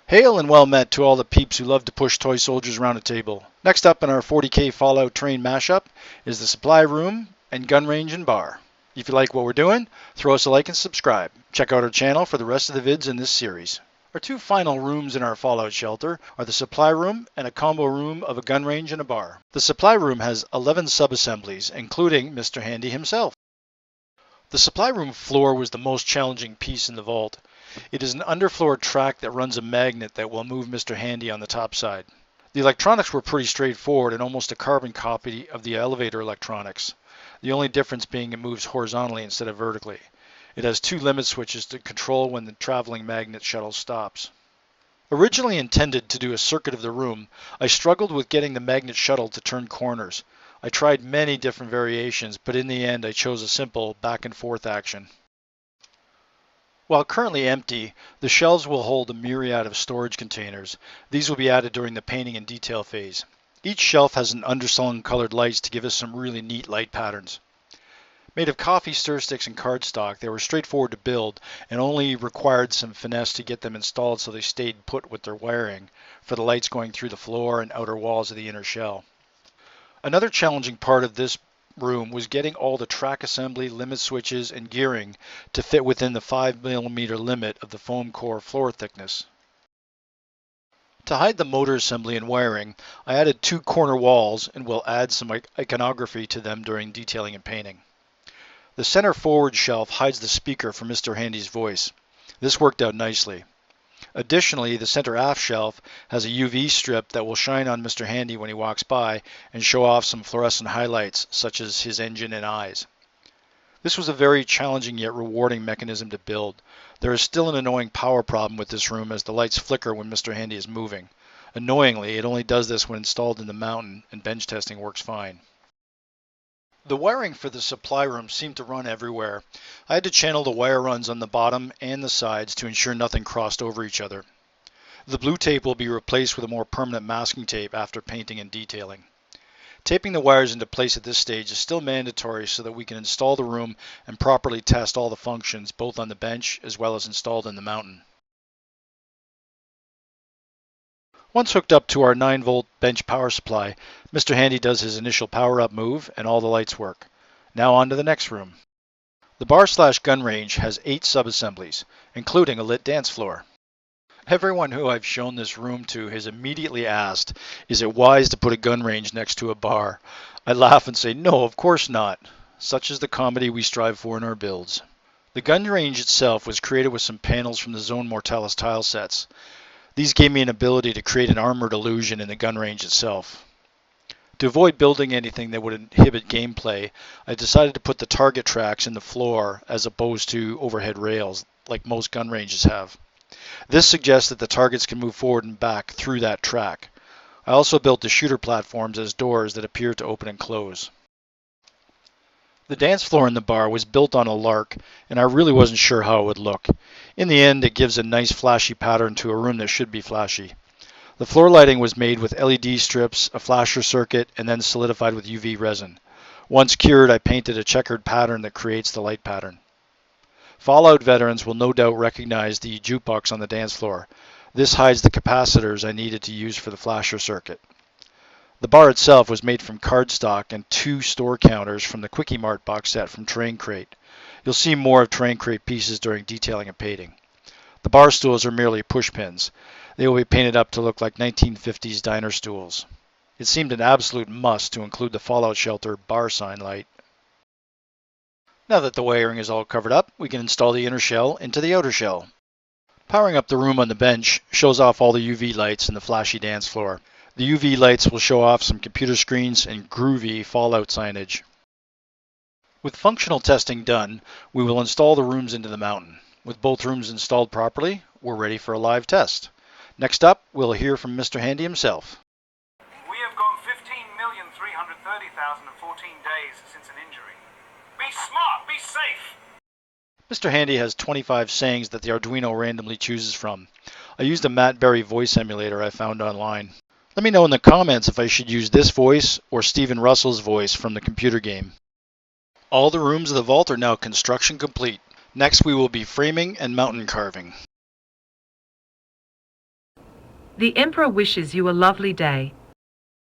Hail and well met to all the peeps who love to push toy soldiers around a table. Next up in our 40k Fallout train mashup is the supply room and gun range and bar. If you like what we're doing, throw us a like and subscribe. Check out our channel for the rest of the vids in this series. Our two final rooms in our Fallout shelter are the supply room and a combo room of a gun range and a bar. The supply room has 11 sub-assemblies, including Mr. Handy himself. The supply room floor was the most challenging piece in the vault. It is an underfloor track that runs a magnet that will move Mr. Handy on the top side. The electronics were pretty straightforward and almost a carbon copy of the elevator electronics. The only difference being it moves horizontally instead of vertically. It has two limit switches to control when the traveling magnet shuttle stops. Originally intended to do a circuit of the room, I struggled with getting the magnet shuttle to turn corners. I tried many different variations, but in the end I chose a simple back and forth action. While currently empty, the shelves will hold a myriad of storage containers. These will be added during the painting and detail phase. Each shelf has an underslung colored lights to give us some really neat light patterns. Made of coffee stir sticks and cardstock, they were straightforward to build and only required some finesse to get them installed so they stayed put with their wiring for the lights going through the floor and outer walls of the inner shell. Another challenging part of this room was getting all the track assembly, limit switches, and gearing to fit within the 5mm limit of the foam core floor thickness. To hide the motor assembly and wiring, I added two corner walls and will add some iconography to them during detailing and painting. The center forward shelf hides the speaker for Mr. Handy's voice. This worked out nicely. Additionally, the center aft shelf has a UV strip that will shine on Mr. Handy when he walks by and show off some fluorescent highlights such as his engine and eyes. This was a very challenging yet rewarding mechanism to build. There is still an annoying power problem with this room as the lights flicker when Mr. Handy is moving. Annoyingly, it only does this when installed in the mountain and bench testing works fine. The wiring for the supply room seemed to run everywhere. I had to channel the wire runs on the bottom and the sides to ensure nothing crossed over each other. The blue tape will be replaced with a more permanent masking tape after painting and detailing. Taping the wires into place at this stage is still mandatory so that we can install the room and properly test all the functions both on the bench as well as installed in the mountain. Once hooked up to our 9-volt bench power supply, Mr. Handy does his initial power-up move and all the lights work. Now on to the next room. The bar/gun range has 8 sub-assemblies, including a lit dance floor. Everyone who I've shown this room to has immediately asked, is it wise to put a gun range next to a bar? I laugh and say, no, of course not. Such is the comedy we strive for in our builds. The gun range itself was created with some panels from the Zone Mortalis tile sets. These gave me an ability to create an armored illusion in the gun range itself. To avoid building anything that would inhibit gameplay, I decided to put the target tracks in the floor as opposed to overhead rails, like most gun ranges have. This suggests that the targets can move forward and back through that track. I also built the shooter platforms as doors that appear to open and close. The dance floor in the bar was built on a lark, and I really wasn't sure how it would look. In the end, it gives a nice flashy pattern to a room that should be flashy. The floor lighting was made with LED strips, a flasher circuit, and then solidified with UV resin. Once cured, I painted a checkered pattern that creates the light pattern. Fallout veterans will no doubt recognize the jukebox on the dance floor. This hides the capacitors I needed to use for the flasher circuit. The bar itself was made from cardstock and 2 store counters from the Quickie Mart box set from Terran Crate. You'll see more of Terran Crate pieces during detailing and painting. The bar stools are merely push pins. They will be painted up to look like 1950s diner stools. It seemed an absolute must to include the Fallout shelter bar sign light. Now that the wiring is all covered up, we can install the inner shell into the outer shell. Powering up the room on the bench shows off all the UV lights and the flashy dance floor. The UV lights will show off some computer screens and groovy Fallout signage. With functional testing done, we will install the rooms into the mountain. With both rooms installed properly, we're ready for a live test. Next up, we'll hear from Mr. Handy himself. We have gone 15,330,014 days since an injury. Be smart, be safe! Mr. Handy has 25 sayings that the Arduino randomly chooses from. I used a Matt Berry voice emulator I found online. Let me know in the comments if I should use this voice or Stephen Russell's voice from the computer game. All the rooms of the vault are now construction complete. Next we will be framing and mountain carving. The Emperor wishes you a lovely day.